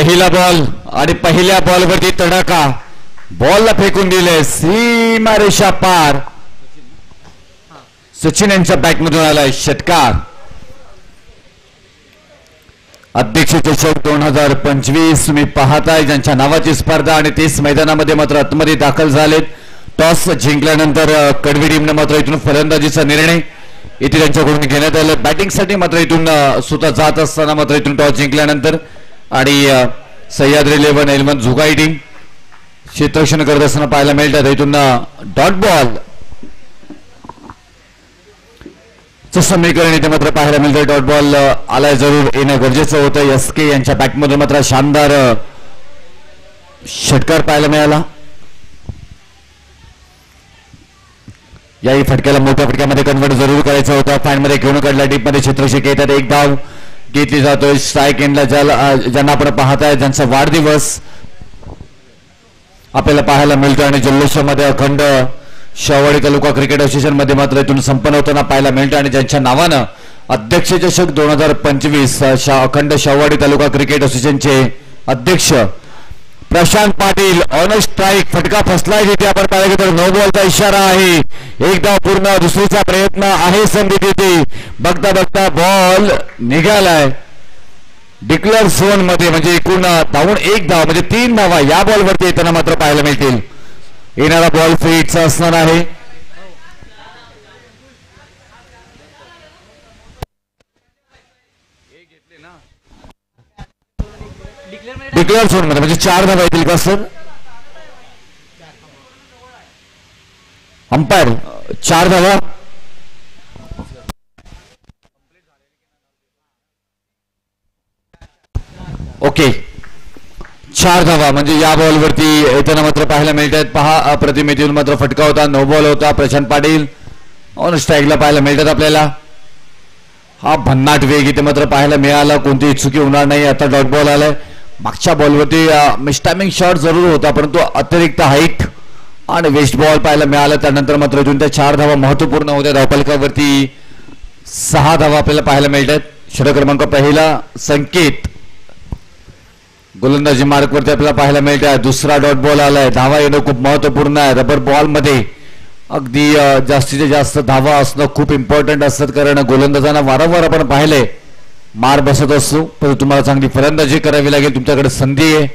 पहिला बॉल आणि पहिल्या बॉलवरती तडाखा बॉलला फेकून दिले सीमारेषा पार. सचिन यांच्या बॅटमधून आलाय षटकार. अध्यक्ष चषक 2025 तुम्ही पाहताय ज्यांच्या नावाची स्पर्धा आणि तेच मैदानामध्ये मात्र आतमध्ये दाखल झालेत. टॉस जिंकल्यानंतर कडवी टीमने मात्र इथून फलंदाजीचा निर्णय इथे त्यांच्याकडून घेण्यात आला. बॅटिंगसाठी मात्र इथून स्वतः जात असताना मात्र इथून टॉस जिंकल्यानंतर आणि सह्याद्री 11 झुगाई टीम क्षेत्ररक्षण करत असताना पाहायला मिळतात. इथून डॉट बॉल समीकरण इथे मात्र पाहायला मिळतं. डॉट बॉल आलाय जरूर येणं गरजेचं होतं. SK यांच्या बॅटमधून मात्र शानदार षटकार पाहायला मिळाला. याही फटक्याला मोठ्या फटक्यामध्ये कन्वर्ट जरूर करायचं होतं. फॅनमध्ये घेऊन काढला डीप मध्ये क्षेत्ररक्षक येतात. एक धाव घेतली जातोय स्ट्राईक एंडला. ज्यांना आपण पाहताय ज्यांचा वाढदिवस आपल्याला पाहायला मिळतो आणि जल्लोषामध्ये अखंड शाहवाडी तालुका क्रिकेट असोसिएशन मध्ये मात्र इथून संपन्न होताना पाहायला मिळतं आणि ज्यांच्या नावानं अध्यक्ष चषक 2025 अखंड शाहवाडी तालुका क्रिकेट असोसिएशनचे अध्यक्ष प्रशांत पाटील ऑन स्ट्राईक. फटका फसलाय तिथे आपण पाहिलं तर नो बॉलचा इशारा आहे. एक धाव पूर्ण. दुसरीचा प्रयत्न आहे संधी तिथे. बघता बघता बॉल निघालाय डिक्लेअर झोन मध्ये. म्हणजे एकूण धावून एक धाव म्हणजे 3 धावा या बॉलवरती येताना मात्र पाहायला मिळतील. येणारा बॉल फेटचा असणार आहे. डिक्लेअर झोन मध्ये म्हणजे 4 धावा येतील का सर? अंपायर 4 धावा. ओके 4 धावा म्हणजे या बॉलवरती येताना मात्र पाहायला मिळतात. पहा प्रतिमेतून मात्र फटका होता. नो बॉल होता. प्रशांत पाटील ऑन स्ट्राईकला पाहायला मिळतात आपल्याला. हा भन्नाट वेग इथे मात्र पाहायला मिळाला. कोणतीही चुकी होणार नाही. आता डॉट बॉल आलाय. मागच्या बॉलवरती मिस्टायमिंग शॉट जरूर होता परंतु अतिरिक्त हाईट आणि वेस्ट बॉल पाहायला मिळाला. त्यानंतर मात्र इथून त्या 4 धावा महत्वपूर्ण होत्या. धावफलकावरती 6 धावा आपल्याला पाहायला मिळतात. षटक क्रमांक पहिला संकेत गोलंदाजी मार्कवरती आपल्याला पाहायला मिळतात. दुसरा डॉट बॉल आलाय. धावा येणं खूप महत्वपूर्ण आहे. रबर बॉल मध्ये अगदी जास्तीत जास्त धावा असणं खूप इम्पॉर्टंट असतात कारण गोलंदाजांना वारंवार आपण पाहिले मार बसत असतो पण तुम्हाला चांगली फलंदाजी करावी लागेल. तुमच्याकडे संधी आहे.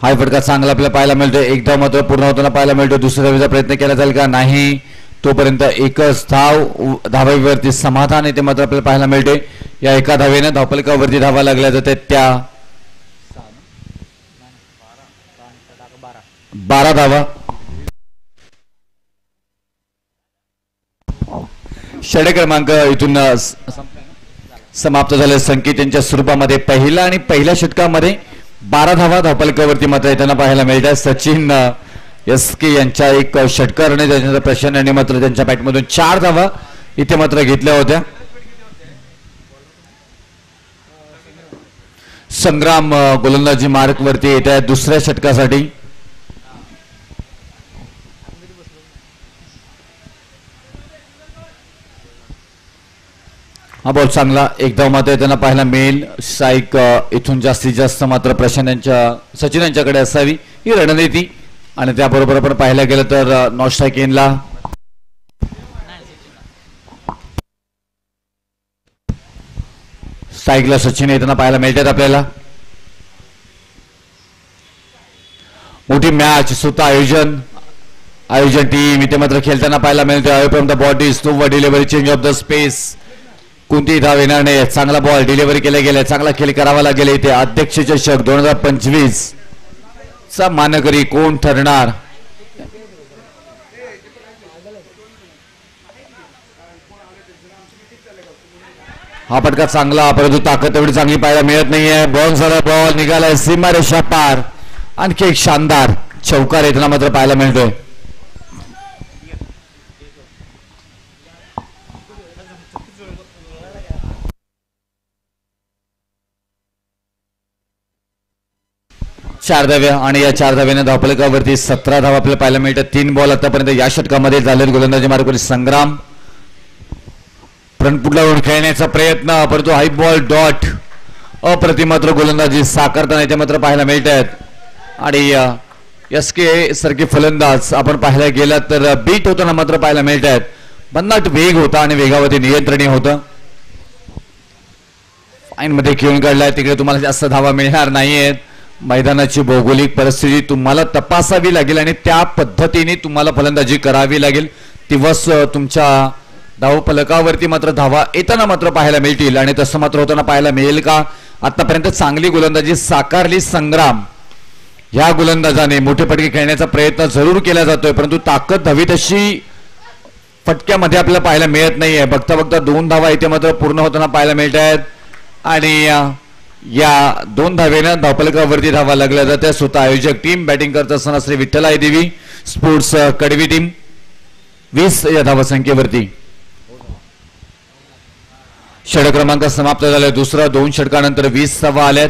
हाय फटका चांगला आपल्याला पाहायला मिळतो. एक धाव मात्र पूर्ण होताना पाहायला मिळतो. दुसऱ्या धावेचा प्रयत्न केला जाईल का? नाही. तोपर्यंत एकच धावेवरती समाधान येते मात्र आपल्याला पाहायला मिळते. या एका धावेने धावफलकावरती धावा लागल्या जातात त्या 12 धावा. षटक क्रमांक इथून समाप्त झाले. संकेत यांच्या स्वरूपामध्ये पहिला आणि पहिल्या षटकामध्ये 12 धावा धावफलकावरती मात्र येताना पाहायला मिळतात. सचिन SK यांच्या एक षटकाराने त्याच्यानंतर प्रशांत यांनी मात्र त्यांच्या बॅटमधून 4 धावा इथे मात्र घेतल्या होत्या. संग्राम गोलंदाजी मार्कवरती येत आहे दुसऱ्या षटकासाठी. हा बॉल चांगला. एक धाव मात्र त्यांना पाहायला मिळेल. स्ट्राईक इथून जास्तीत जास्त मात्र प्रशांत यांच्या सचिन यांच्याकडे असावी ही रणनीती आणि त्याबरोबर आपण पाहायला गेलं तर नॉट स्ट्राईक एनला स्ट्राईकला सचिन येताना पाहायला मिळतात आपल्याला. मोठी मॅच स्वतः आयोजन टीम इथे मात्र खेळताना पाहायला मिळते. Away from the body snow delivery change of the space. कोणतीही धाव येणार नाही. चांगला बॉल डिलिव्हरी केला गेला. चांगला खेळ करावा लागेल. इथे अध्यक्ष चषक 2025 चा मानकरी कोण ठरणार? हा फटका चांगला परंतु ताकद एवढी चांगली पाहायला मिळत नाहीये. बॉल निघालाय सीमारेषा पार. आणखी एक शानदार चौकार येताना मात्र पाहायला मिळतोय. चार धाव्या आणि या 4 धाव्याने धावफलकावरती 17 धावा आपल्याला पाहायला मिळतात. 3 बॉल आतापर्यंत या षटकामध्ये झालेत. गोलंदाजी मार्गवरती संग्राम फ्रंट फुटला खेळण्याचा प्रयत्न परंतु हाय बॉल डॉट अप्रतिम मात्र गोलंदाजी साकारताना इथे मात्र पाहायला मिळत आहेत आणि एस के सारखे फलंदाज आपण पाहायला गेला तर बीट होताना मात्र पाहायला मिळत आहेत. भन्नाट वेग होता आणि वेगावरती नियंत्रणीय होतं. फाईन मध्ये खेळून काढलाय तिकडे तुम्हाला जास्त धावा मिळणार नाहीयेत. मैदानाची भौगोलिक परिस्थिती तुम्हाला तपासावी लागेल आणि त्या पद्धतीने तुम्हाला फलंदाजी करावी लागेल तेव्हाच तुमच्या धावफलकावरती मात्र धावा येताना मात्र पाहायला मिळतील आणि तसं मात्र होताना पाहायला मिळेल का? आतापर्यंत चांगली गोलंदाजी साकारली संग्राम या गोलंदाजाने मोठे फटके खेळण्याचा प्रयत्न जरूर केला जातोय परंतु ताकद हवी तशी फटक्यामध्ये आपल्याला पाहायला मिळत नाहीये. बघता बघता 2 धावा इथे मात्र पूर्ण होताना पाहायला मिळत आहेत आणि या 2 धावेनं धावफलकावरती धावा लागल्या जात्या. स्वतः आयोजक टीम बॅटिंग करत असताना श्री विठ्ठलाई देवी स्पोर्ट्स कडवी टीम 20 या धावसंख्येवरती. षटक क्रमांक समाप्त झाला. दुसरा 2 षटकानंतर 20 धावा आल्यात.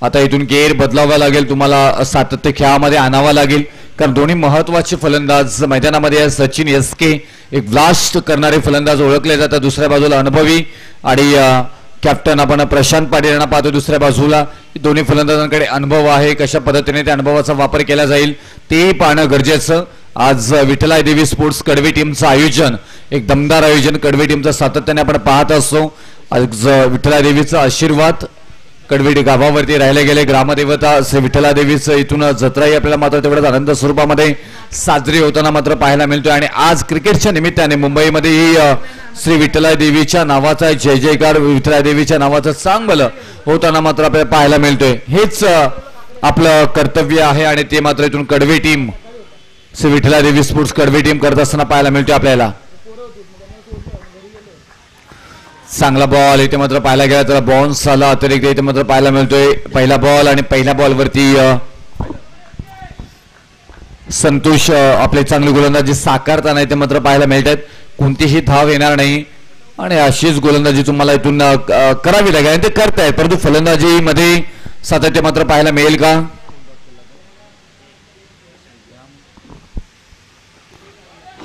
आता इथून गेअर बदलावा लागेल तुम्हाला सातत्य खेळामध्ये आणावा लागेल कारण दोन्ही महत्वाचे फलंदाज मैदानामध्ये सचिन एसके एक ब्लास्ट करणारे फलंदाज ओळखले जातात. दुसऱ्या बाजूला अनुभवी आणि कॅप्टन आपण प्रशांत पाटील यांना पाहतो दुसऱ्या बाजूला. दोन्ही फलंदाजांकडे अनुभव आहे. कशा पद्धतीने त्या अनुभवाचा वापर केला जाईल ते पाहणं गरजेचं. आज विठ्ठलाई देवी स्पोर्ट्स कडवी टीमचं आयोजन एक दमदार आयोजन कडवी टीमचं सातत्याने आपण पाहत असतो. आज विठ्ठलाई देवीचा आशीर्वाद कडवी गावावरती राहिले गेले. ग्रामदेवता श्री विठ्ठला देवीचं इथून जत्राही आपल्याला मात्र तेवढ्याच आनंद स्वरूपामध्ये साजरी होताना मात्र पाहायला मिळतोय आणि आज क्रिकेटच्या निमित्ताने मुंबईमध्येही श्री विठ्ठला देवीच्या नावाचा जय जयकार विठ्ठला देवीच्या नावाचं चांगलं होताना मात्र आपल्याला पाहायला मिळतोय. हेच आपलं कर्तव्य आहे आणि ते मात्र इथून कडवी टीम श्री विठ्ठला देवी स्पोर्ट्स कडवी टीम करत असताना पाहायला मिळतोय आपल्याला. चांगला बॉल इथे मात्र पाहायला गेला तर बाउन्स झाला अतिरिक्त इथे मात्र पाहायला मिळतोय. पहिला बॉल आणि पहिल्या बॉलवरती संतोष आपले चांगली गोलंदाजी साकारताना इथे मात्र पाहायला मिळतात. कोणतीही धाव येणार नाही आणि अशीच गोलंदाजी तुम्हाला इथून करावी लागेल आणि ते करतायत परंतु फलंदाजी मध्ये सातत्य मात्र पाहायला मिळेल का?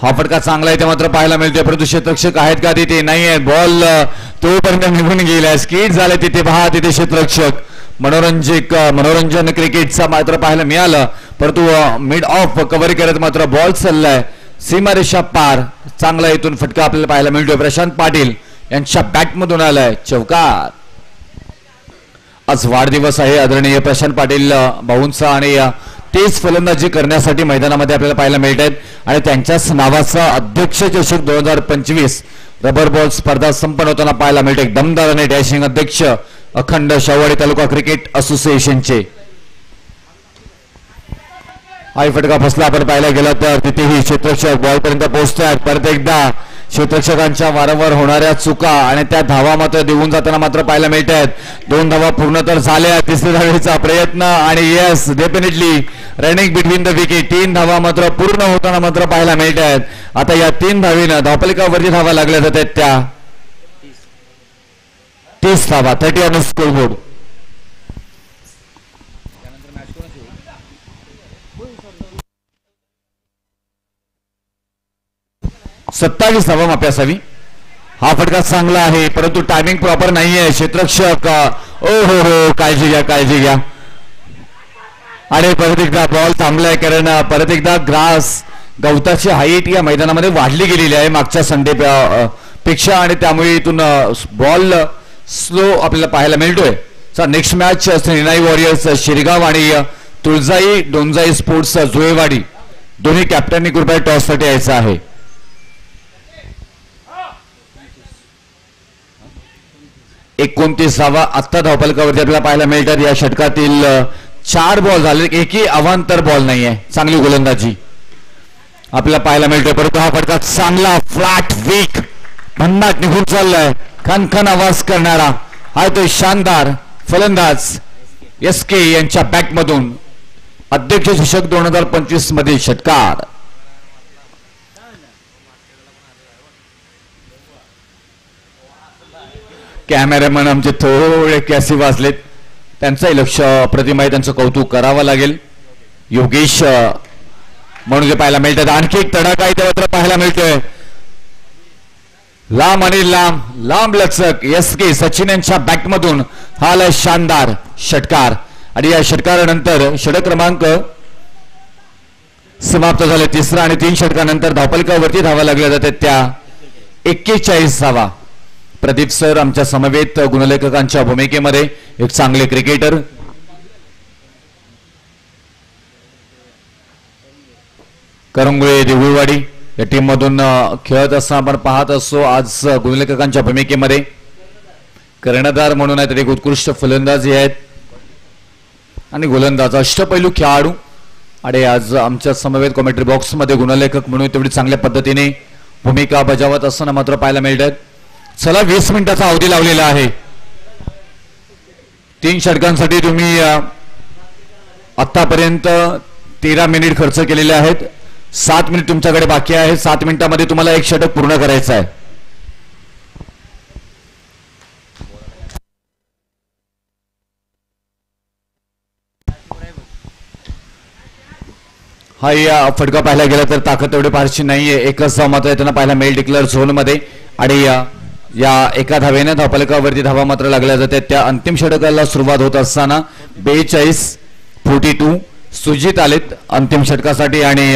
हा फटका चांगला आहे ते मात्र पाहायला मिळतोय परंतु क्षेत्ररक्षक आहेत का तिथे नाही आहेत. बॉल तोपर्यंत निघून गेला. स्किट झाले तिथे पहा तिथे क्षेत्ररक्षक. मनोरंजन क्रिकेटचा मात्र पाहायला मिळालं परंतु मिड ऑफ कव्हर करत मात्र बॉल चाललाय सीमारेषा पार. चांगला इथून फटका आपल्याला पाहायला मिळतोय. प्रशांत पाटील यांच्या बॅटमधून आलाय चौकार. आज वाढदिवस आहे आदरणीय प्रशांत पाटील भाऊंचा आणि तेच फलंदाजी करण्यासाठी मैदानामध्ये आपल्याला पाहायला मिळत आहेत आणि त्यांच्याच नावाचा अध्यक्ष चषक 2025 रबर बॉल स्पर्धा संपन्न होताना पाहायला मिळते. दमदार आणि डॅशिंग अध्यक्ष अखंड शाहूवाडी तालुका क्रिकेट असोसिएशनचे. हा फटका फसला आपण पाहायला गेला तर तिथेही क्षेत्ररक्षक बॉलपर्यंत पोहोचतात. परत एकदा क्षेत्ररक्षकांच्या वारंवार होणाऱ्या चुका आणि त्या धावा मात्र देऊन जाताना मात्र पाहायला मिळत आहेत. 2 धावा पूर्ण तर झाल्या. तिसऱ्या धावेचा प्रयत्न आणि yes definitely running between the wicket. 3 धावा मात्र पूर्ण होताना मात्र पाहायला मिळत आहेत. आता या 3 धावेनं धावफलकावरती धावा लागल्या जात आहेत त्या 30 धावा 30 ऑन स्कोरबोर्ड. सत्तावीस धावा मापी असावी. हा फटका चांगला आहे परंतु टायमिंग प्रॉपर नाहीये. क्षेत्ररक्षक ओ हो काळजी घ्या आणि परत एकदा बॉल थांबलाय कारण परत एकदा गवताची हाईट या मैदानामध्ये वाढली गेलेली आहे मागच्या संडे पेक्षा आणि त्यामुळे इथून बॉल स्लो आपल्याला पाहायला मिळतोय. नेक्स्ट मॅच श्रीनाई वॉरियर्स शिरगाव आणि तुळजाई डोंजाई स्पोर्ट्स जुळेवाडी दोन्ही कॅप्टननी कृपया टॉस साठी यायचं आहे. धावा आत्ता धावफलकावरती आपल्याला पाहायला मिळतात. या षटकातील 4 बॉल झाले एकही अवांतर बॉल नाहीये. चांगली गोलंदाजी आपल्याला पाहायला मिळतोय परंतु हा फटका चांगला फ्लॅट वीक भन्नाट निघून चाललाय. खनखन आवाज करणारा हा तो शानदार फलंदाज एस के यांच्या बॅटमधून अध्यक्ष चषक 2025 मध्ये षटकार. कॅमेरामॅन आमचे थोडे कॅसी वाजलेत त्यांचंही लक्ष अप्रतिम आहे. त्यांचं कौतुक करावं लागेल. योगेश म्हणून जे पाहायला मिळतात. आणखी एक तडाखा इथे मात्र पाहायला मिळतोय. लांब आणि लांब लचक एस के सचिन यांच्या बॅटमधून हा आलाय शानदार षटकार आणि या षटकारानंतर षटक क्रमांक समाप्त झाले. तिसरा आणि 3 षटकानंतर धावफलकावरती धावा लागल्या जातात त्या 41 धावा. प्रदीप सर आमच्या समवेत गुणलेखकांच्या भूमिकेमध्ये एक चांगले क्रिकेटर. करंगुळे देऊळवाडी या टीम मधून खेळत असताना आपण पाहत असतो आज गुणलेखकांच्या भूमिकेमध्ये कर्णधार म्हणून आहेत एक उत्कृष्ट फलंदाजी आहेत आणि गोलंदाज अष्टपैलू खेळाडू आणि आज आमच्या समवेत कॉमेंट्री बॉक्स मध्ये गुणलेखक म्हणून तेवढी चांगल्या पद्धतीने भूमिका बजावत असताना मात्र पाहायला मिळतात. चला 20 मिनिटाचा अवधी लावलेला आहे. 3 षटकांसाठी तुम्ही आतापर्यंत 13 मिनिट खर्च केलेले आहेत. 7 मिनिट तुमच्याकडे बाकी आहे. 7 मिनिटांमध्ये तुम्हाला एक षटक पूर्ण करायचं आहे. हा या फटका पाहायला गेला तर ताकद तेवढी फारशी नाहीये. एकच धाव मात्र त्यांना पाहायला मिळेल डिक्लेअर झोन मध्ये आणि या एका धावेने धावफलकावरती धावा मात्र लागल्या जातात. त्या अंतिम षटकाला सुरुवात होत असताना 42 सुजित आलेत अंतिम षटकासाठी आणि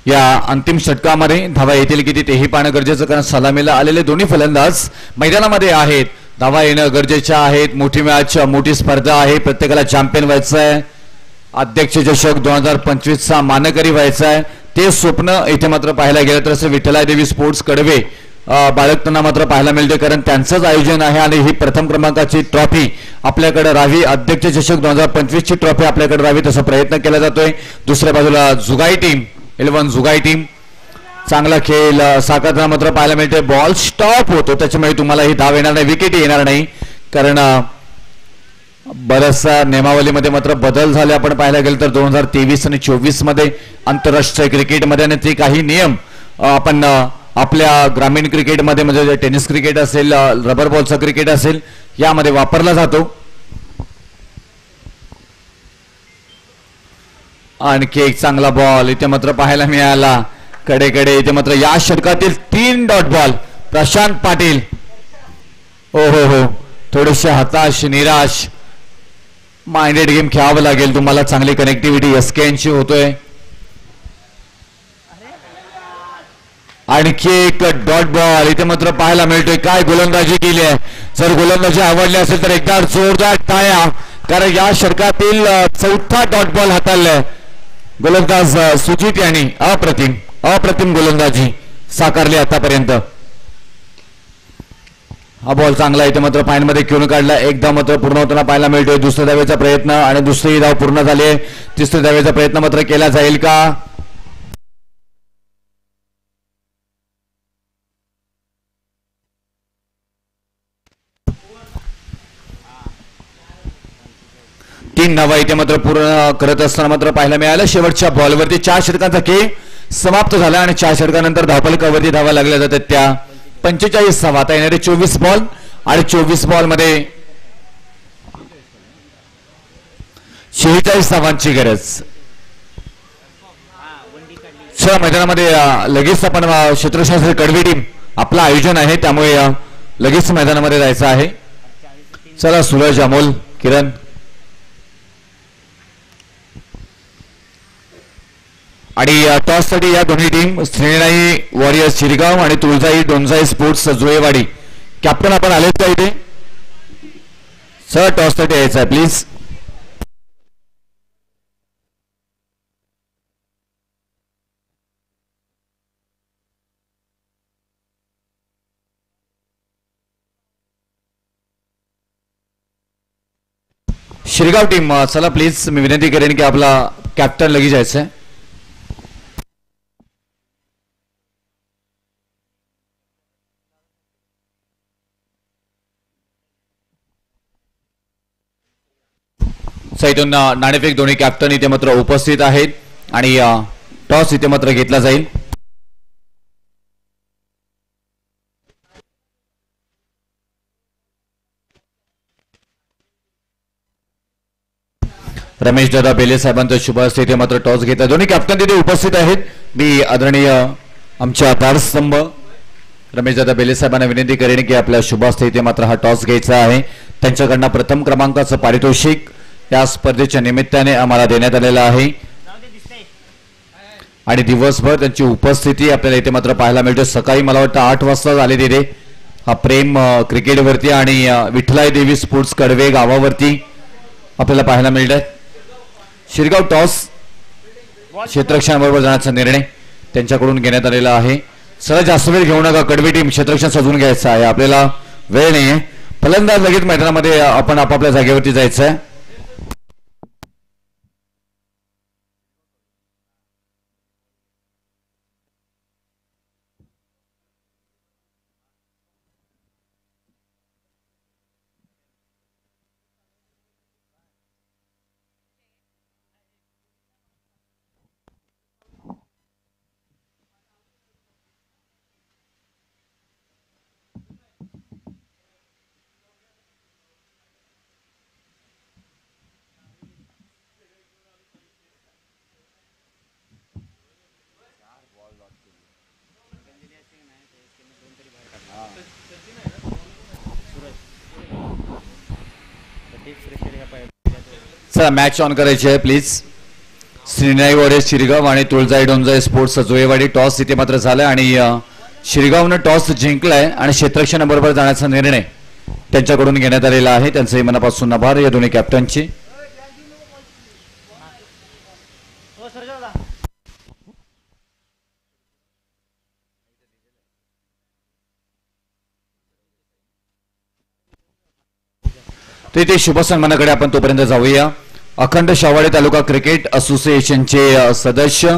या अंतिम षटकामध्ये धावा येतील किती तेही पाहणं गरजेचं कारण सलामीला आलेले दोन्ही फलंदाज मैदानामध्ये आहेत. धावा येणं गरजेच्या आहेत. मोठी मॅच मोठी स्पर्धा आहे. प्रत्येकाला चॅम्पियन व्हायचं आहे. अध्यक्ष चषक 2025 चा मानकरी व्हायचा आहे. ते स्वप्न इथे मात्र पाहायला गेलं तर असं विठ्ठलादेवी स्पोर्ट्स कडवे बाळगताना मात्र पाहायला मिळते कारण त्यांचंच आयोजन आहे आणि ही प्रथम क्रमांकाची ट्रॉफी आपल्याकडे राहावी. अध्यक्ष चषक 2025 ची ट्रॉफी आपल्याकडे राहावी तसा प्रयत्न केला जातोय. दुसऱ्या बाजूला जुगाई टीम 11 जुगाई टीम चांगला खेळ साकारताना मात्र पाहायला मिळते. बॉल स्टॉप होतो त्याच्यामुळे तुम्हाला ही धाव येणार नाही विकेट येणार नाही कारण बऱ्याचशा नियमावलीमध्ये मात्र बदल झाले. आपण पाहायला गेलं तर 2023 आणि 24 मध्ये आंतरराष्ट्रीय क्रिकेटमध्ये आणि ते काही नियम आपण आपल्या ग्रामीण क्रिकेटमध्ये म्हणजे टेनिस क्रिकेट असेल रबर बॉलचा क्रिकेट असेल यामध्ये वापरला जातो. आणखी एक चांगला बॉल इथे मात्र पाहायला मिळाला कडेकडे. इथे मात्र या षटकातील 3 डॉट बॉल प्रशांत पाटील हो थोडेसे हताश निराश. माइंडेड गेम खेळावं लागेल तुम्हाला. चांगली कनेक्टिव्हिटी एसकेएनची होतोय. आणखी एक डॉट बॉल इथे मात्र पाहायला मिळतोय. काय गोलंदाजी केली आहे. जर गोलंदाजी आवडली असेल तर एकदा जोरदार टाळ्या कारण या षटकातील 4था डॉट बॉल हाताळलाय गोलंदाज सुजित यांनी. अप्रतिम गोलंदाजी साकारली आतापर्यंत. हा बॉल चांगला इथे मात्र फाईनमध्ये खेळून काढला. एकदा मात्र पूर्ण होताना पाहायला मिळतोय. दुसऱ्या धावेचा प्रयत्न आणि दुसरी धाव पूर्ण झाली आहे. तिसऱ्या धावेचा प्रयत्न मात्र केला जाईल का. तीन धावा इथे मात्र पूर्ण करत असताना मात्र पाहायला मिळालं. शेवटच्या बॉलवरती 4 षटकांचा खेळ समाप्त झाला आणि 4 षटकानंतर धावफलकावरती धावा लागल्या जातात त्या 45 धावा. आता येणारे 24 बॉल आणि 24 बॉल मध्ये 46 धावांची गरज. मैदानामध्ये लगेच आपण क्षेत्रशास्त्री कडवी टीम आपलं आयोजन आहे त्यामुळे लगेच मैदानामध्ये जायचं आहे. चला सूरज अमोल किरण आणि टॉस साठी या दोन्ही टीम श्रीनाई वॉरियर्स शिरगाव आणि तुळजाई डोंजाई स्पोर्ट्स जुळेवाडी. कॅप्टन आपण आलेत का इथे सर. टॉस साठी यायचं आहे प्लीज. शिरगाव टीम चला प्लीज. मी विनंती करेन की आपला कॅप्टन लगेच जायचं आहे. इथून नाणेफेक दोन्ही कॅप्टन इथे मात्र उपस्थित आहेत आणि टॉस इथे मात्र घेतला जाईल. रमेश दादा बेले साहेबांचा शुभ हस्ते इथे मात्र टॉस घेतला. दोन्ही कॅप्टन तिथे उपस्थित आहेत. मी आदरणीय आमच्या धारस्तंभ रमेशदादा बेले साहेबांना विनंती करेन की आपल्या शुभास्ते इथे मात्र हा टॉस घ्यायचा आहे. त्यांच्याकडनं प्रथम क्रमांकाचं पारितोषिक या स्पर्धेच्या निमित्ताने आम्हाला देण्यात आलेलं आहे आणि दिवसभर त्यांची उपस्थिती आपल्याला इथे मात्र पाहायला मिळते. सकाळी मला वाटतं 8 वाजता झाले तिथे हा प्रेम क्रिकेटवरती आणि विठ्ठलाई देवी स्पोर्ट्स कडवे गावावरती आपल्याला पाहायला मिळत. शिरगाव टॉस क्षेत्ररक्षणाबरोबर जाण्याचा निर्णय त्यांच्याकडून घेण्यात आलेला आहे. सर जास्त वेळ घेऊ नका, कडवी टीम क्षेत्ररक्षण सजवून घ्यायचं आहे, आपल्याला वेळ नाहीये. फलंदाज लगेच मैदानामध्ये आपण आपापल्या जागेवरती जायचं आहे. चला मॅच ऑन करायची आहे प्लीज. श्रीनाई वडे शिरगाव आणि तुळजाई डोंजाई स्पोर्ट्स जोयवाडी टॉस इथे मात्र झालाय आणि शिरगावनं टॉस जिंकलाय आणि क्षेत्ररक्षणाबरोबर जाण्याचा निर्णय त्यांच्याकडून घेण्यात आलेला आहे. त्यांचंही मनापासून आभार या दोन्ही कॅप्टनचे. तर इथे शुभ सन्मानाकडे आपण तोपर्यंत जाऊया. अखंड शाहवाडी तालुका क्रिकेट असोसिएशनचे सदस्य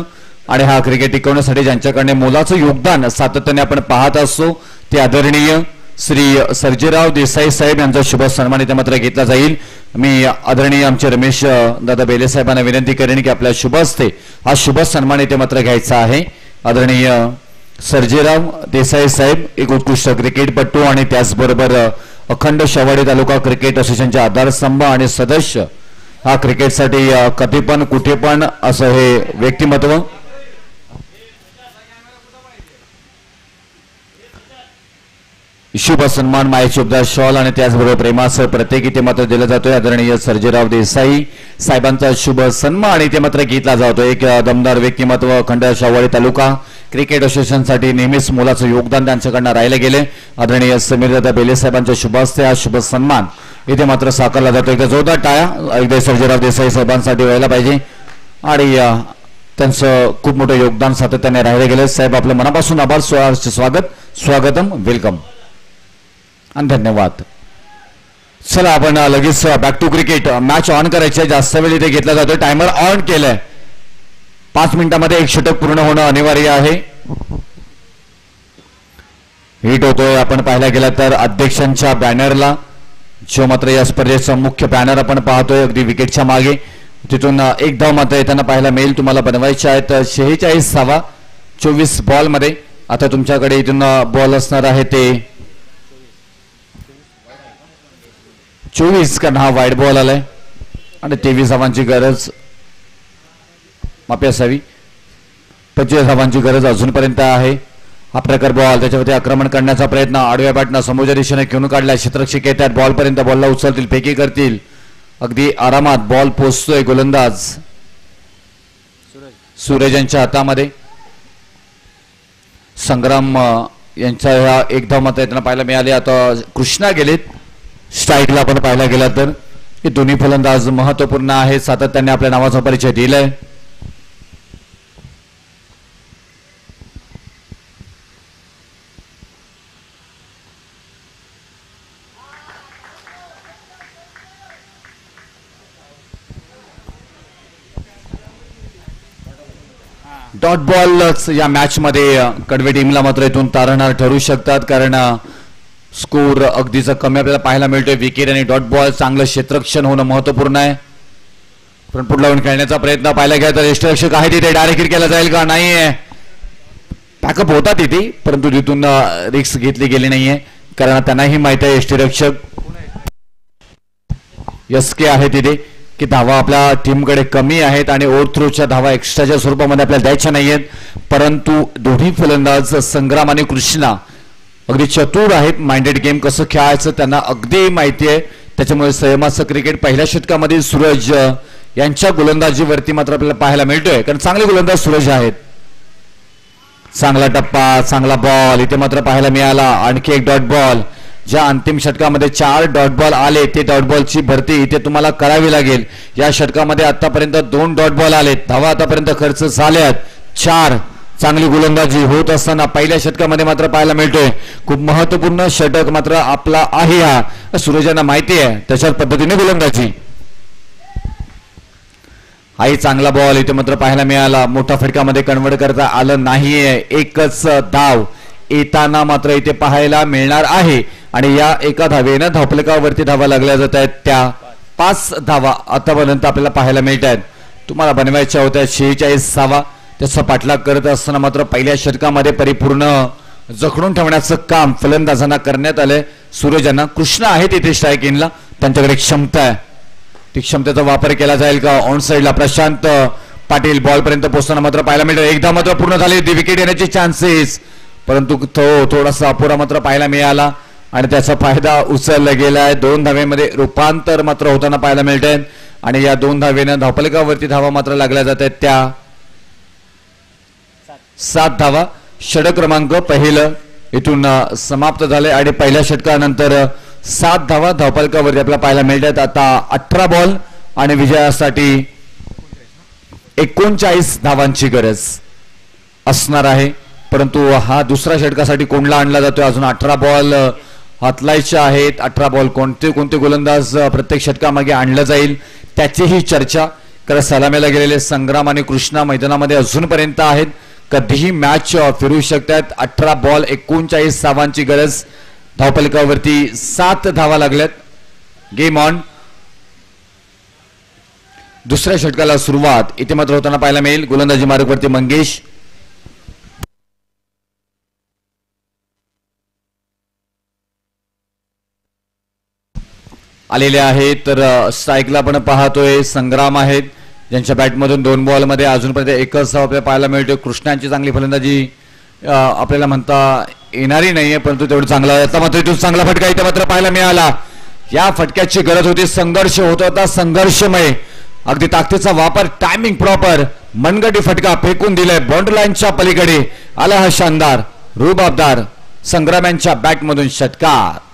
आणि हा क्रिकेट टिकवण्यासाठी ज्यांच्याकडे मोलाचं योगदान सातत्याने आपण पाहत असतो ते आदरणीय श्री सर्जेराव देसाई साहेब यांचा शुभ सन्मान इथे मात्र घेतला जाईल. मी आदरणीय आमचे रमेश दादा बेले साहेबांना विनंती करेन की आपल्या शुभ हस्ते हा शुभ सन्मान इथे मात्र घ्यायचा आहे. आदरणीय सर्जेराव देसाई साहेब एक उत्कृष्ट क्रिकेटपटू आणि त्याचबरोबर अखंड शाहवाडी तालुका क्रिकेट असोसिएशनचे आधारस्तंभ आणि सदस्य. हा क्रिकेटसाठी कधी पण कुठे पण असं हे व्यक्तिमत्व. शुभ सन्मान मायेचे उपदार शॉल आणि त्याचबरोबर प्रेमासह प्रत्येक इथे मात्र दिला जातोय. आदरणीय सर्जेराव देसाई साहेबांचा शुभ सन्मान इथे मात्र घेतला जातो. एक दमदार व्यक्तिमत्व अखंड शाहवाडी तालुका क्रिकेट असोसिएशनसाठी नेहमीच मोलाचं योगदान त्यांच्याकडनं राहिले गेले. आदरणीय समीरदादा बेले साहेबांच्या शुभ हस्ते हा शुभ सन्मान इथे मात्र साकारला जातो. एकदा जोरदार टाळ्या एकदा सर्जेराव देसाई साहेबांसाठी व्हायला पाहिजे आणि त्यांचं खूप मोठं योगदान सातत्याने राहिले गेले. साहेब आपलं मनापासून आभार, स्वागतम, वेलकम आणि धन्यवाद. चला आपण लगेच back to cricket. Match on करायची आहे, जास्त वेळ इथे घेतला जातोय. टायमर ऑन केलंय. 5 मिनिटांमध्ये एक षटक पूर्ण होणं अनिवार्य आहे. हिट होतोय आपण पाहायला गेला तर अध्यक्षांच्या बॅनरला, जो मात्र या स्पर्धेचा मुख्य बॅनर आपण पाहतोय अगदी विकेटच्या मागे. तिथून एक धाव मात्र येताना पाहायला मिळेल. तुम्हाला बनवायचे आहेत 46 धावा 24 बॉल मध्ये. आता तुमच्याकडे इथून बॉल असणार आहे ते 24 कारण हा वाईड बॉल आलाय आणि 23 धावांची गरज माफी असावी. 25 धावांची गरज अजूनपर्यंत आहे. हा प्रकार बॉल त्याच्यावरती आक्रमण करण्याचा प्रयत्न, आडव्या बॅटनं समोरच्या दिशेने घेऊन काढला. क्षेत्ररक्षक येतात बॉलपर्यंत, बॉलला उचलतील, फेकी करतील. अगदी आरामात बॉल पोचतोय गोलंदाज सूरज यांच्या हातामध्ये. संग्राम यांच्या ह्या एक धाव मात्र त्यांना पाहायला मिळाले. आता कृष्णा गेलेत स्ट्राईकला आपण पाहायला गेला तर. हे दोन्ही फलंदाज महत्वपूर्ण आहेत, सातत्याने आपल्या नावाचा परिचय दिलाय. डॉट बॉलच या मॅच मध्ये कडवे टीमला मात्र इथून तारणार ठरू शकतात कारण स्कोर अगदीच कमी आपल्याला पाहायला मिळतोय. विकेट आणि डॉट बॉल चांगलं क्षेत्ररक्षण होणं महत्वपूर्ण आहे. फ्रंट फुट लावून खेळण्याचा प्रयत्न पाहायला गेला तर यष्टीरक्षक आहे तिथे, डायरेक्ट हिट केला जाईल का नाहीये. पॅकअप होता तिथे परंतु तिथून रिस्क घेतली गेली नाहीये कारण त्यांनाही माहित आहे यष्टीरक्षक एसके आहे तिथे की धावा आपल्या टीमकडे कमी आहेत आणि ओव्हर थ्रोच्या धावा एक्स्ट्राच्या स्वरूपामध्ये आपल्याला द्यायच्या नाहीयेत. परंतु दोन्ही फलंदाज संग्राम आणि कृष्णा अगदी चतुर आहेत, माइंडेड गेम कसं खेळायचं त्यांना अगदी माहिती आहे. त्याच्यामुळे संयमाचं क्रिकेट पहिल्या षटकामध्ये सूरज यांच्या गोलंदाजीवरती मात्र आपल्याला पाहायला मिळतोय, कारण चांगले गोलंदाज सूरज आहेत. चांगला टप्पा, चांगला बॉल इथे मात्र पाहायला मिळाला. आणखी एक डॉट बॉल. ज्या अंतिम षटकामध्ये 4 डॉट बॉल आले ते डॉट बॉलची भरती इथे तुम्हाला करावी लागेल. या षटकामध्ये आतापर्यंत 2 डॉट बॉल आलेत. धावा आतापर्यंत खर्च झाल्यात 4. चांगली गोलंदाजी होत असताना पहिल्या षटकामध्ये मात्र पाहायला मिळतोय. खूप महत्वपूर्ण षटक मात्र आपला आहे हा. सूरजांना माहिती आहे त्याच्याच पद्धतीने गोलंदाजी. हाही चांगला बॉल इथे मात्र पाहायला मिळाला. मोठा फटकामध्ये कन्वर्ट करता आलं नाहीये. एकच धाव येताना मात्र इथे पाहायला मिळणार आहे. आणि या एका धावेनं धावफलकावरती धावा लागल्या जात आहेत. त्या 5 धावा आतापर्यंत आपल्याला पाहायला मिळत आहेत. तुम्हाला बनवायच्या होत्या 46 धावा. त्याचा पाठलाग करत असताना मात्र पहिल्या षटकामध्ये परिपूर्ण जखडून ठेवण्याचं काम फलंदाजांना करण्यात आलंय. सूरजांना कृष्ण आहेत इथे स्ट्राईक इनला, त्यांच्याकडे क्षमता आहे. ती क्षमतेचा वापर केला जाईल का? ऑन साईडला प्रशांत पाटील बॉल पर्यंत पोहोचताना मात्र पाहायला मिळतं. एकदा मात्र पूर्ण झाले विकेट येण्याचे चान्सेस, परंतु थोडासा अपुरा मात्र पाहायला मिळाला आणि त्याचा फायदा उचलला गेलाय. 2 धावेमध्ये रूपांतर मात्र होताना पाहायला मिळतंय आणि या 2 धावेनं धावफलकावरती धावा मात्र लागल्या जात आहेत. त्या 7 धावा. षटक क्रमांक पहिलं इथून समाप्त झाले आणि पहिल्या षटकानंतर 7 धावा धावफलकावरती आपल्याला पाहायला मिळतात. आता 18 बॉल आणि विजयासाठी 39 धावांची गरज असणार आहे. परंतु हा दुसऱ्या षटकासाठी कोंडला आणला जातोय. अजून 18 बॉल हातलायचे आहेत. 18 बॉल कोणते कोणते गोलंदाज प्रत्येक षटकामागे आणलं जाईल त्याचीही चर्चा. कारण सलामीला गेलेले संग्राम आणि कृष्णा मैदानामध्ये अजूनपर्यंत आहेत. कधीही मॅच फिरू शकतात. 18 बॉल 39 धावांची गरज. धावफलकावरती 7 धावा लागल्यात. Game on. दुसऱ्या षटकाला सुरुवात इथे मात्र होताना पाहायला मिळेल. गोलंदाजी मार्गवरती मंगेश. आलेले आहेत. तर स्ट्राईकला पण पाहतोय संग्राम आहेत ज्यांच्या बॅटमधून 2 बॉलमध्ये अजूनपर्यंत एकच धाव आपल्याला पाहायला मिळते. कृष्णांची चांगली फलंदाजी आपल्याला म्हणता येणारी नाहीये, परंतु तेवढं चांगला आता मात्र इथून चांगला फटका इथे मात्र पाहायला मिळाला. या फटक्याची गरज होती. संघर्ष होत होता, संघर्षमय. अगदी ताकदीचा वापर, टायमिंग प्रॉपर. मनगटी फटका फेकून दिलाय बाउंड्री लाईनच्या पलीकडे. आला हा शानदार रुबाबदार संग्राम यांच्या बॅटमधून षटकार.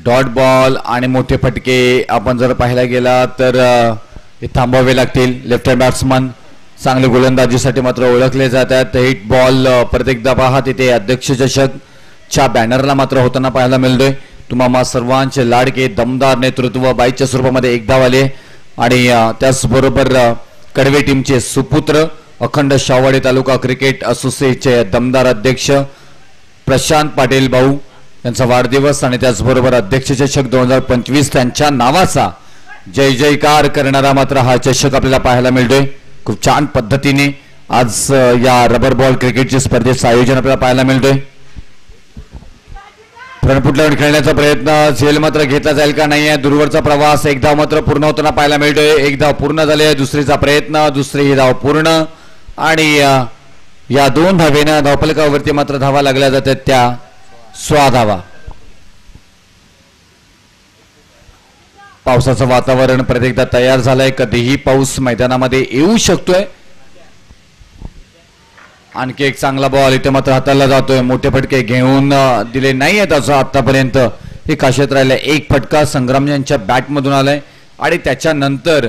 डॉट बॉल आणि मोठे फटके आपण जर पाहायला गेला तर थांबावे लागतील. लेफ्ट हँड बॅट्समन चांगले गोलंदाजीसाठी मात्र ओळखले जातात. हिट बॉल प्रत्येकदा पहा तिथे अध्यक्ष चषकच्या बॅनरला मात्र होताना पाहायला मिळतोय. तुम्हा सर्वांचे लाडके दमदार नेतृत्व 22च्या स्वरूपामध्ये 1 धाव आले आणि त्याचबरोबर कडवे टीमचे सुपुत्र अखंड शाहवाडी तालुका क्रिकेट असोसिएशनचे दमदार अध्यक्ष प्रशांत पाटील भाऊ यांचा वाढदिवस आणि त्याचबरोबर अध्यक्ष चषक 2025 त्यांच्या नावाचा जय जयकार करणारा मात्र हा चषक आपल्याला पाहायला मिळतोय. खूप छान पद्धतीने आज या रबर बॉल क्रिकेटच्या स्पर्धेचं आयोजन आपल्याला पाहायला मिळतोय. फ्रंटफूट लावून खेळण्याचा प्रयत्न झेल मात्र घेतला जाईल का नाही आहे. दूरवरचा प्रवास. 1 धाव मात्र पूर्ण होताना पाहायला मिळतोय. 1 धाव पूर्ण झाली आहे. दुसरीचा प्रयत्न, दुसरी धाव पूर्ण आणि या 2 धावेनं धावफलकावरती मात्र धावा लागल्या जातात त्या 16 धावा. पावसाचं वातावरण प्रत्येकदा तयार झालंय. कधीही पाऊस मैदानामध्ये येऊ शकतोय. आणखी एक चांगला बॉल इथे मात्र हाताळला जातोय. मोठे फटके घेऊन दिले नाही आहेत असं आतापर्यंत हे काशेत राहिले. 1 फटका संग्राम यांच्या बॅटमधून आलाय आणि त्याच्यानंतर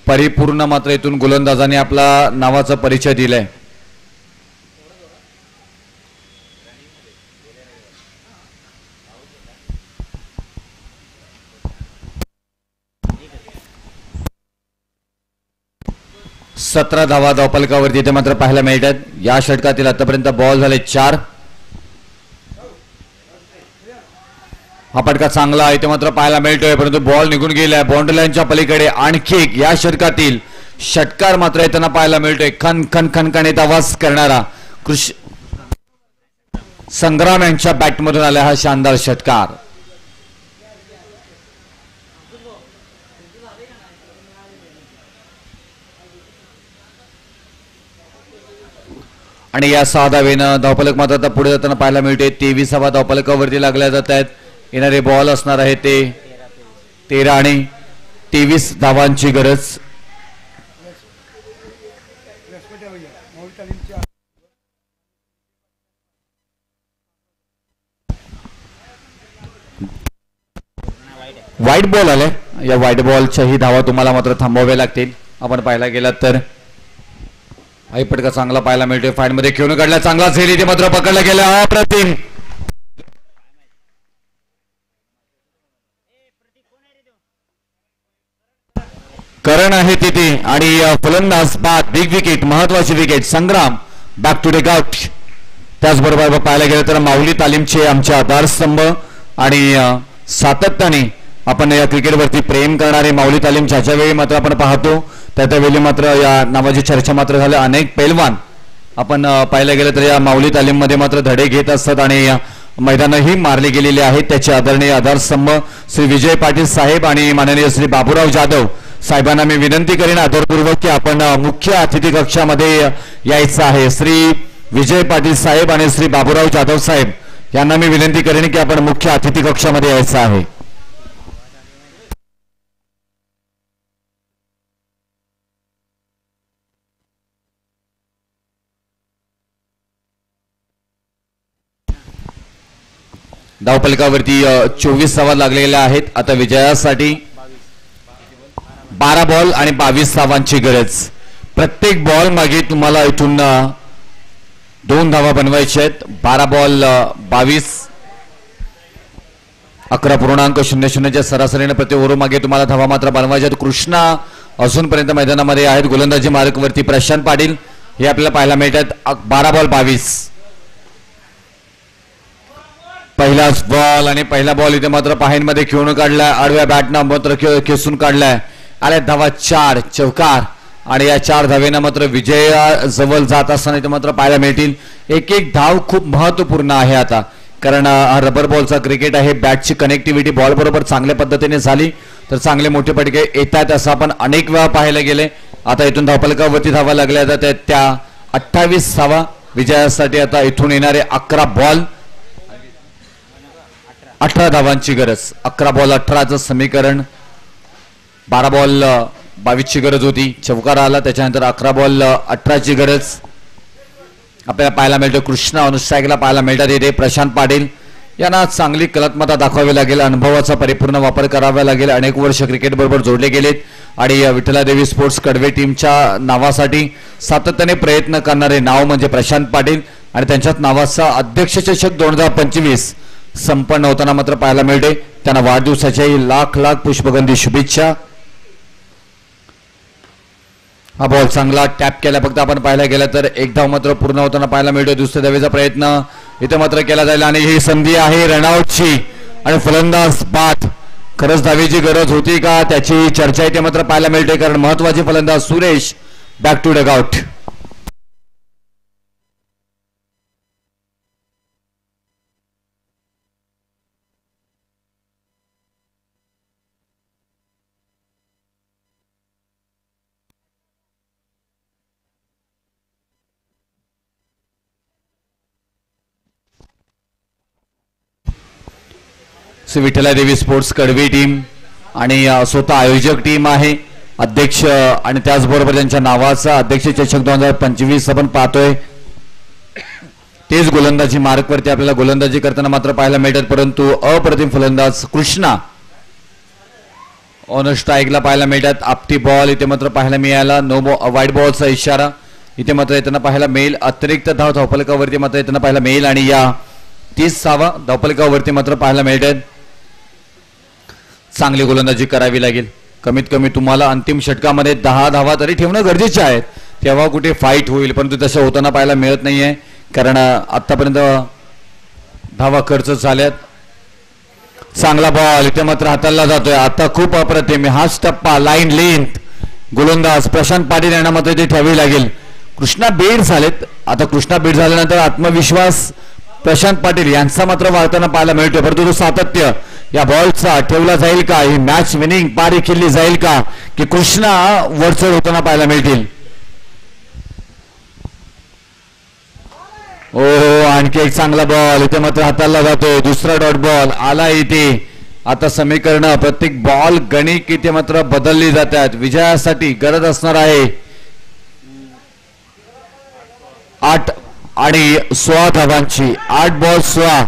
परिपूर्ण मात्र इथून गोलंदाजाने आपला नावाचा परिचय दिलाय. सतरा धावा धावफलकावरती इथे मात्र पाहायला मिळतात. या षटकातील आतापर्यंत बॉल झाले 4. हा फटका चांगला इथे मात्र पाहायला मिळतोय, परंतु बॉल निघून गेलाय बाउंड्री लाईनच्या पलीकडे. आणखी एक या षटकातील षटकार मात्र येताना पाहायला मिळतोय. खन खन खणखणीत आवाज करणारा संग्राम यांच्या बॅटमधून आला हा शानदार षटकार. आणि या 6 धावेनं धावफलक मात्र आता पुढे जाताना पाहायला मिळते. 23वा धावफलकावरती लागल्या जात आहेत. येणारे बॉल असणार आहे ते 13 आणि 23 धावांची गरज. व्हाईट बॉल आले. या व्हाईट बॉलच्याही धावा तुम्हाला मात्र थांबवाव्या लागतील. आपण पाहायला गेलात तर पटका चांगला पाहायला मिळतोय. फाईट मध्ये खेळून काढला चांगला झेल इथे मात्र पकडला गेला. अप्रतिम करण आहे तिथे आणि फलंदाज बाद बिग विकेट महत्वाची विकेट संग्राम बॅक टू टेक आउट. त्याचबरोबर पाहायला गेलं तर माऊली तालीमचे आमचे आधारस्तंभ आणि सातत्याने आपण या क्रिकेटवरती प्रेम करणारे माऊली तालीम ज्याच्या वेळी मात्र आपण पाहतो त्यावेळी मात्र या नावाची चर्चा मात्र झाली. अनेक पैलवान आपण पाहायला गेलं तर या माऊली तालीम मध्ये मात्र धडे घेत असतात आणि मैदानही मारले गेलेले आहेत. त्याचे आदरणीय आधारस्तंभ श्री विजय पाटील साहेब आणि माननीय श्री बाबूराव जाधव साहेबांना मी विनंती करेन आदरपूर्वक की आपण मुख्य अतिथी कक्षामध्ये यायचं आहे. श्री विजय पाटील साहेब आणि श्री बाबूराव जाधव साहेब यांना मी विनंती करेन की आपण मुख्य अतिथी कक्षामध्ये यायचं आहे. धावफलकावरती 24 धावा लागलेल्या आहेत. आता विजयासाठी 12 बॉल आणि 22 धावांची गरज. प्रत्येक बॉल मागे तुम्हाला इथून 2 धावा बनवायच्या आहेत. 12 बॉल 22 11.00च्या सरासरीने प्रति ओव्हर मागे तुम्हाला धावा मात्र बनवायच्या आहेत. कृष्णा अजूनपर्यंत मैदानामध्ये आहेत. गोलंदाजी मार्कवरती प्रशांत पाटील हे आपल्याला पाहायला मिळतात. 12 बॉल 22. पहिलाच बॉल आणि पहिला बॉल इथे मात्र पाहींमध्ये खेळून काढलाय. आडव्या बॅटनं मात्र खेचून काढलाय. आल्या धावा 4 चौकार आणि या 4 धावेनं मात्र विजयाजवळ जात असताना इथे मात्र पाहायला मिळतील. एक एक धाव खूप महत्वपूर्ण आहे आता कारण हा रबर बॉलचा क्रिकेट आहे. बॅटची कनेक्टिव्हिटी बॉल बरोबर चांगल्या पद्धतीने झाली तर चांगले मोठे फटके येतात असं आपण अनेक वेळा पाहायला गेले. आता इथून धावफलकावरती धावा लागल्या जातात त्या 28 धावा विजयासाठी. आता इथून येणारे 11 बॉल 18 धावांची गरज. 11 बॉल 18चं समीकरण. 12 बॉल 22ची गरज होती. चौकार आला त्याच्यानंतर 11 बॉल 18ची गरज आपल्याला पाहायला मिळतो. कृष्णा अनुस्ट्राईकला पाहायला मिळतात. इथे प्रशांत पाटील यांना चांगली कलात्मकता दाखवावी लागेल. अनुभवाचा परिपूर्ण वापर करावा लागेल. अनेक वर्ष क्रिकेट बरोबर जोडले गेलेत आणि विठ्ठलादेवी स्पोर्ट्स कडवे टीमच्या नावासाठी सातत्याने प्रयत्न करणारे नाव म्हणजे प्रशांत पाटील आणि त्यांच्याच नावाचा अध्यक्ष चषक 2025 संपन्न होताना मात्र पाहायला मिळते. त्यांना वाढदिवसाच्याही लाख लाख पुष्पगंधी शुभेच्छा. हा बॉल चांगला टॅप केला. फक्त आपण पाहायला गेला तर एक धाव मात्र पूर्ण होताना पाहायला मिळतो. दुसऱ्या धावेचा प्रयत्न इथे मात्र केला जाईल आणि ही संधी आहे रनआउटची आणि फलंदाज बाद. खरंच धावेची गरज होती का त्याची चर्चा इथे मात्र पाहायला मिळते कारण महत्वाचे फलंदाज Suresh back to dugout. Shri Vitthaladevi sports कडवी टीम आणि स्वतः आयोजक टीम आहे. अध्यक्ष आणि त्याचबरोबर त्यांच्या नावाचा अध्यक्ष चषक 2025 आपण पाहतोय. तेच गोलंदाजी मार्कवरती आपल्याला गोलंदाजी करताना मात्र पाहायला मिळतात परंतु अप्रतिम फलंदाज कृष्णा ऑन स्ट्राईकला पाहायला मिळतात. आपटी बॉल इथे मात्र पाहायला मिळाला. नो व्हाईट बॉलचा इशारा इथे मात्र येताना पाहायला मिळेल. अतिरिक्त धाव धावफलकावरती मात्र येताना पाहायला मिळेल आणि या 30 धावा धावफलकावरती मात्र पाहायला मिळतात. चांगली गोलंदाजी करावी लागेल. कमीत कमी तुम्हाला अंतिम षटकामध्ये 10 धावा तरी ठेवणं गरजेचे आहेत. तेव्हा कुठे फाईट होईल परंतु तसं होताना पाहायला मिळत नाहीये कारण आतापर्यंत धावा खर्च झाल्यात. चांगला बॉल इथे मात्र हाताळला जातोय. आता खूप अप्रतिम हाच टप्पा लाईन लेंथ गोलंदाज प्रशांत पाटील यांना मात्र इथे ठेवावी लागेल. कृष्णा बीड झालेत. आता कृष्णा बीड झाल्यानंतर आत्मविश्वास प्रशांत पाटील यांचा मात्र वाढताना पाहायला मिळतोय परंतु तो सातत्य या बॉलचा ठेवला जाईल का. ही मॅच विनिंग पारी खेळली जाईल का की कृष्णा वरचढ होताना पाहायला मिळतील. ओ आणखी एक चांगला बॉल इथे मात्र हाताला जातो. दुसरा डॉट बॉल आला इथे. आता समीकरण प्रत्येक बॉल गणित इथे मात्र बदलली जातात. विजयासाठी गरज असणार आहे 8 आणि 16 धावांची. 8 बॉल 16.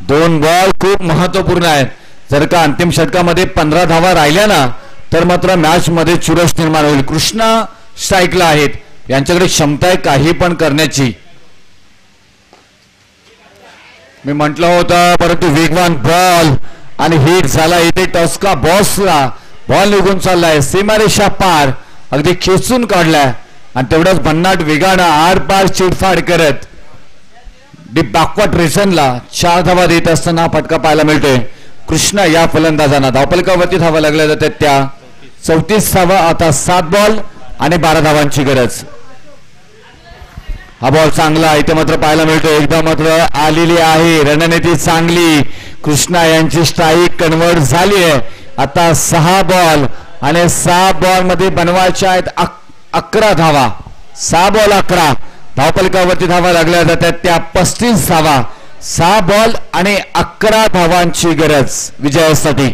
2 बॉल खूप महत्वपूर्ण आहेत. जर का अंतिम षटकामध्ये 15 धावा राहिल्या ना तर मात्र मॅच मध्ये चुरस निर्माण होईल. कृष्णा स्ट्राईकला आहेत. यांच्याकडे क्षमता आहे काही पण करण्याची. मी म्हटलं होतं परंतु वेगवान बॉल आणि हिट झाला इथे. टस्का बॉसला बॉल निघून चाललाय. सीमारेषा पार अगदी खेचून काढलाय आणि तेवढ्याच भन्नाट वेगानं आर पार चिडफाड करत डीप बॅकवर्ड रिजनला 4 धावा देत असताना फटका पाहायला मिळतोय कृष्णा या फलंदाजांना. धावफलकावरती धावा लागल्या जातात त्या 34 धावा. आता 7 बॉल आणि 12 धावांची गरज. हा बॉल चांगला इथे मात्र पाहायला मिळतो. एकदा मात्र आलेली आहे रणनीती चांगली. कृष्णा यांची स्ट्राईक कन्वर्ट झाली आहे. आता 6 बॉल आणि 6 बॉल मध्ये बनवायच्या आहेत 11 धावा. 6 बॉल 11. धावफलकावरती धावा लागल्या जातात त्या 35 धावा. 6 बॉल आणि 11 धावांची गरज विजयासाठी.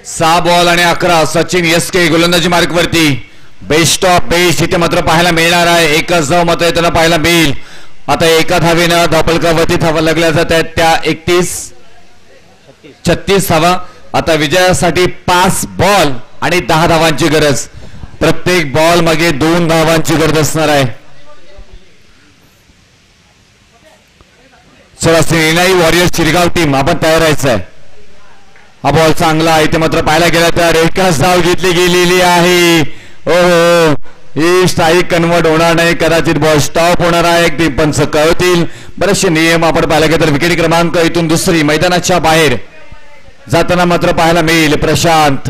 सहा बॉल आणि 11. सचिन एसके गोलंदाजी मार्कवरती. बेस्ट ऑफ बेस्ट इथे मात्र पाहायला मिळणार आहे. एकच धाव मात्र त्यांना पाहायला मिळेल. आता एका धावेनं धावफलकावरती धावा लागल्या जात आहेत त्या 36 धावा. आता विजयासाठी 5 बॉल आणि 10 धावांची गरज. प्रत्येक बॉल मागे 2 धावांची गरज असणार आहे. चला सेनाई वॉरियर्स शिरगाव टीम आपण तयार राहायचं आहे. हा बॉल चांगला इथे मात्र पाहायला गेला तर एकच धाव घेतली गेलेली आहे. ओहो ही स्ट्राईक कन्वर्ट होणार नाही. कदाचित बॉल स्टॉप होणार आहे. ते पंच कळतील. बरेचसे नियम आपण पाहायला गेले तर विकेट क्रमांक इथून दुसरी मैदानाच्या बाहेर जाताना मात्र पाहायला मिळेल. प्रशांत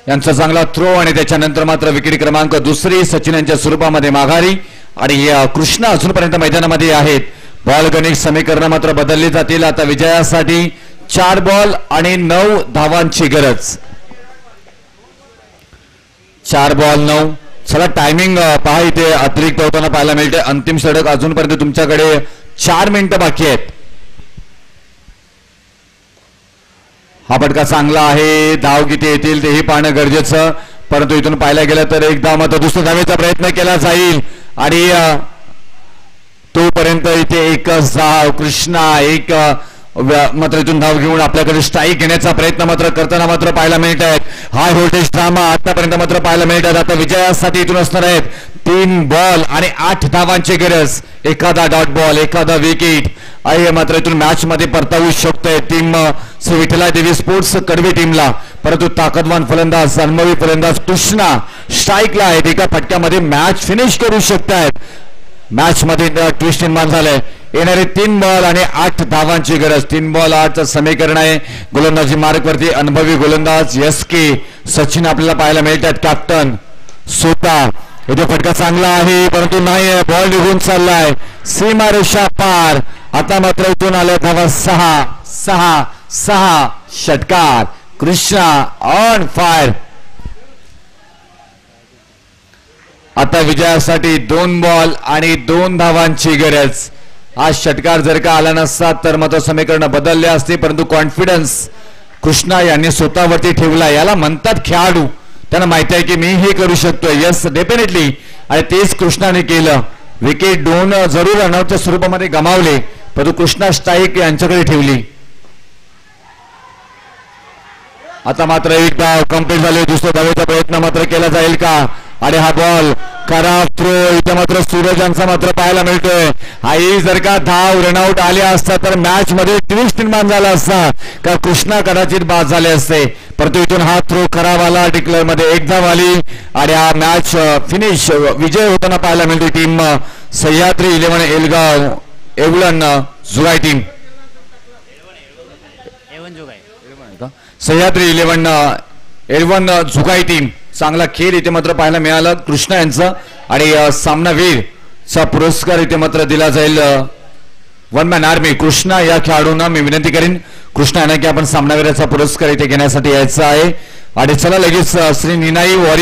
यांचा चांगला थ्रो आणि त्याच्यानंतर मात्र विकेट क्रमांक दुसरी सचिन यांच्या स्वरूपामध्ये माघारी. आणि कृष्णा अजूनपर्यंत मैदानामध्ये आहेत. बॉल गणित समीकरण मात्र बदलली जातील. आता विजयासाठी 4 बॉल आणि 9 धावांची गरज. 4 बॉल 9. चला टायमिंग पहा इथे अतिरिक्त होताना पाहायला मिळते. अंतिम षटक अजूनपर्यंत तुमच्याकडे 4 मिनिटं बाकी आहेत. हा फटका चांगला आहे. धाव किती येतील तेही पाहणं गरजेचं. परंतु इथून पाहायला गेलं तर एक धाव मात्र दुसऱ्या धावेचा प्रयत्न केला जाईल आणि तोपर्यंत इथे एकच धाव. कृष्णा एक मात्र इथून धाव घेऊन आपल्याकडे स्ट्राईक घेण्याचा प्रयत्न मात्र करताना मात्र पाहायला मिळत आहेत. हाय व्होल्टेज ड्रामा आतापर्यंत मात्र पाहायला मिळतात. आता विजयासाठी इथून असणार आहेत 3 बॉल आणि 8 धावांची गरज. एखादा डॉट बॉल एखादा विकेट आहे मात्र इथून मॅच मध्ये परतावू शकतोय टीम श्री विठ्ठला देवी स्पोर्ट्स कडवी टीमला. परंतु ताकदवान फलंदाज अनुभवी फलंदाज कृष्णा स्ट्राईकला आहेत. एका फटक्यामध्ये मॅच फिनिश करू शकतायत. मॅच मध्ये ट्विस्ट निर्माण झालंय. येणारे 3 बॉल आणि 8 धावांची गरज. 3 बॉल 8 समीकरण आहे. गोलंदाजी मार्कवरती अनुभवी गोलंदाज एसके सचिन आपल्याला पाहायला मिळतात. कॅप्टन सोता इथे फटका चांगला आहे परंतु नाही. बॉल निघून चाललाय सीमारेषा पार. आता मात्र इथून आल्या धावा 6. षटकार. Krishna on fire. आता विजयासाठी 2 बॉल आणि 2 धावांची गरज. हा षटकार जर का आला नसता तर मात्र समीकरण बदलले असते. परंतु कॉन्फिडन्स कृष्णा यांनी स्वतःवरती ठेवला. याला म्हणतात खेळाडू. त्यांना माहिती आहे की मी हे करू शकतो. Yes definitely. आणि तेच कृष्णाने केलं. विकेट 2 जरूर रनआउटच्या स्वरूपामध्ये गमावले परंतु कृष्णा स्ट्राईक यांच्याकडे ठेवली. आता मात्र एक धाव कंप्लीट झाले. दुसऱ्या धावेचा प्रयत्न मात्र केला जाईल का. आणि हा बॉल खराब थ्रो इथे मात्र सूरज यांचा मात्र पाहायला मिळतोय. आई जर का धाव रनआउट आले असता तर मॅच मध्ये ट्विस्ट निर्माण झाला असता का कृष्णा कदाचित बाद झाले असते. परंतु इथून हा थ्रो खराब आला. डिक्लेअर मध्ये एक धाव आली आणि हा मॅच फिनिश विजय होताना पाहायला मिळतो टीम सह्याद्री 11 एलगाव एवलन जुगाई टीम सह्याद्री 11 जुगाई टीम चांगला खेळ इथे मात्र पाहायला मिळाला कृष्णा यांचा आणि सामनावीर चा पुरस्कार इथे मात्र दिला जाईल वन मॅन आर्मी कृष्णा या खेळाडूंना मी विनंती करीन कृष्णा यांना की आपण सामनावीराचा पुरस्कार इथे घेण्यासाठी यायचा आहे आणि चला लगेच श्री निनाई वॉरियर